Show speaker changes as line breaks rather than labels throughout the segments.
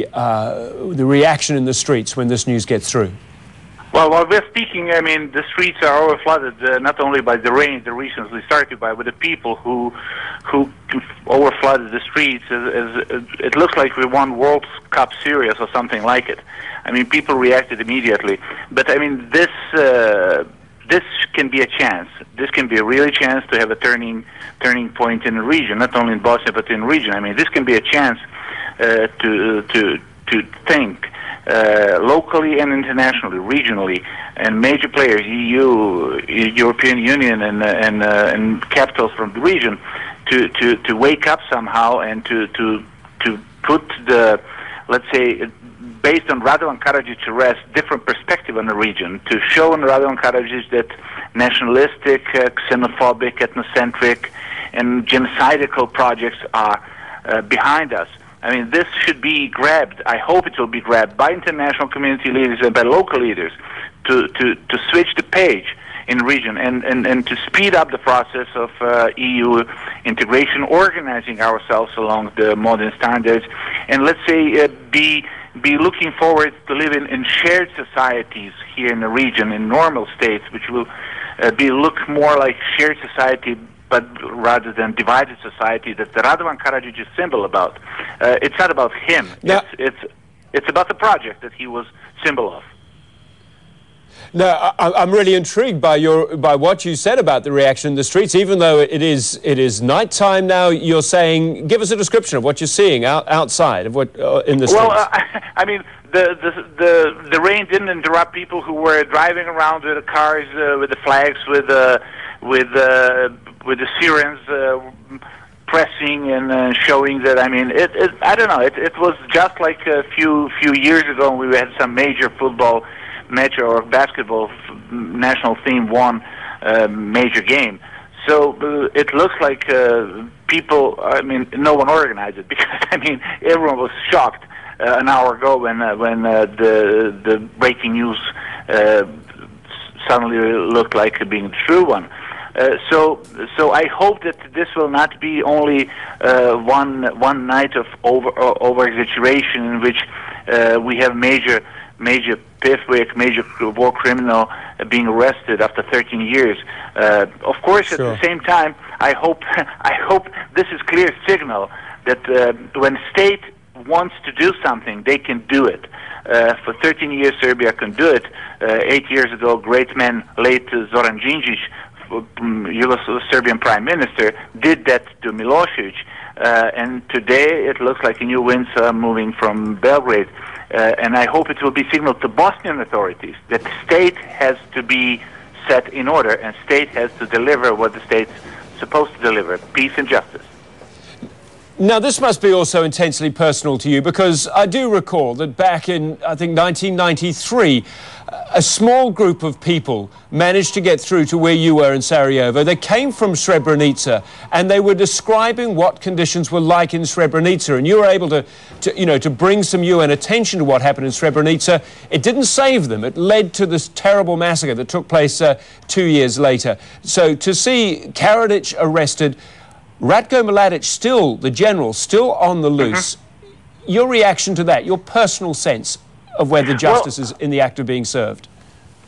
the reaction in the streets when this news gets through?
Well, while we're speaking, I mean, the streets are overflooded not only by the rain that recently started by, but the people who overflooded the streets. It looks like we won World Cup Series or something like it. I mean, people reacted immediately. But I mean, this can be a chance. This can be a really chance to have a turning point in the region, not only in Bosnia but in the region. I mean, this can be a chance to think locally and internationally, regionally, and major players, EU, European Union, and capitals from the region, to wake up somehow and to put the, let's say, based on Radovan Karadžić's arrest, different perspective on the region, to show on Radovan Karadžić that nationalistic, xenophobic, ethnocentric, and genocidal projects are behind us. I mean, this should be grabbed. I hope it will be grabbed by international community leaders and by local leaders to switch the page in the region and to speed up the process of EU integration, organizing ourselves along the modern standards, and let's say be looking forward to live in shared societies here in the region, in normal states, which will look more like shared society, but rather than divided society that the Radovan Karadžić is symbol about. It's not about him.
Now,
it's about the project that he was symbol of.
No, I'm really intrigued by what you said about the reaction in the streets. Even though it is nighttime now, you're saying, give us a description of what you're seeing outside of what in the streets. Well,
I mean, the rain didn't interrupt people who were driving around with the cars, with the flags, with the sirens pressing and showing that. I mean, I don't know. It was just like a few years ago when we had some major football match or basketball national team won major game. So it looks like people. I mean, no one organized it because I mean everyone was shocked an hour ago when the breaking news suddenly looked like being the true one. So I hope that this will not be only one night of over exaggeration in which we have major pivot, major war criminal being arrested after 13 years. Of course, sure. At the same time, I hope this is clear signal that when state wants to do something, they can do it. For 13 years, Serbia can do it. 8 years ago, great man, late Zoran Đinđić, Serbian Prime Minister, did that to Milosevic. And today, it looks like a new winds are moving from Belgrade. And I hope it will be signaled to Bosnian authorities that the state has to be set in order and state has to deliver what the state's supposed to deliver, peace and justice.
Now, this must be also intensely personal to you, because I do recall that back in, I think, 1993, a small group of people managed to get through to where you were in Sarajevo. They came from Srebrenica, and they were describing what conditions were like in Srebrenica, and you were able to bring some UN attention to what happened in Srebrenica. It didn't save them. It led to this terrible massacre that took place 2 years later. So to see Karadžić arrested, Ratko Mladić, still, the general, still on the loose. Your reaction to that, your personal sense of whether justice is in the act of being served?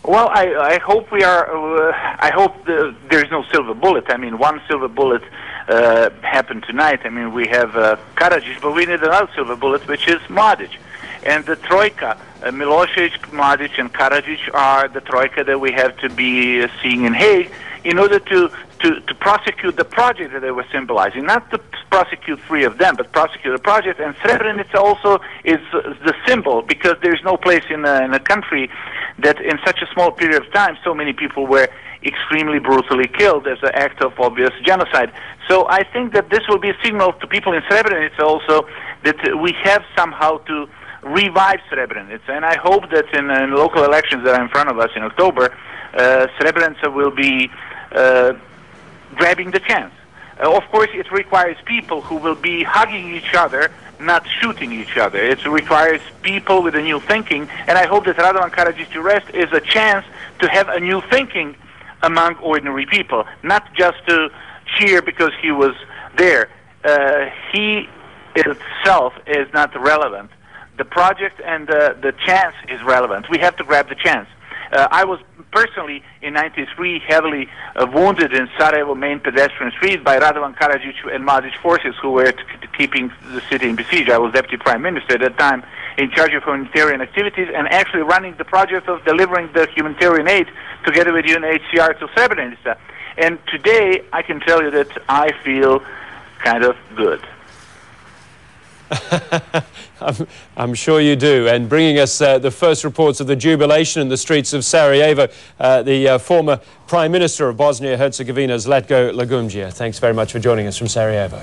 Well, I hope we are. I hope there's no silver bullet. I mean, one silver bullet happened tonight. I mean, we have Karadžić, but we need another silver bullet, which is Mladić. And the troika, Milosevic, Mladić, and Karadžić are the troika that we have to be seeing in Hague in order to prosecute the project that they were symbolizing, not to prosecute three of them, but prosecute the project. And Srebrenica also is the symbol, because there's no place in a country that in such a small period of time so many people were extremely brutally killed as an act of obvious genocide. So I think that this will be a signal to people in Srebrenica also that we have somehow to revive Srebrenica. And I hope that in local elections that are in front of us in October, Srebrenica will be grabbing the chance. Of course, it requires people who will be hugging each other, not shooting each other. It requires people with a new thinking, and I hope that Radovan Karadžić's arrest is a chance to have a new thinking among ordinary people, not just to cheer because he was there. He itself is not relevant. The project and the chance is relevant. We have to grab the chance. I was personally in '93 heavily wounded in Sarajevo main pedestrian street by Radovan, Karadžić and Mladić forces who were keeping the city in besiege. I was deputy prime minister at that time in charge of humanitarian activities and actually running the project of delivering the humanitarian aid together with UNHCR to Srebrenica. And today I can tell you that I feel kind of good.
I'm sure you do. And bringing us the first reports of the jubilation in the streets of Sarajevo, the former Prime Minister of Bosnia-Herzegovina, Zlatko Lagumdžija. Thanks very much for joining us from Sarajevo.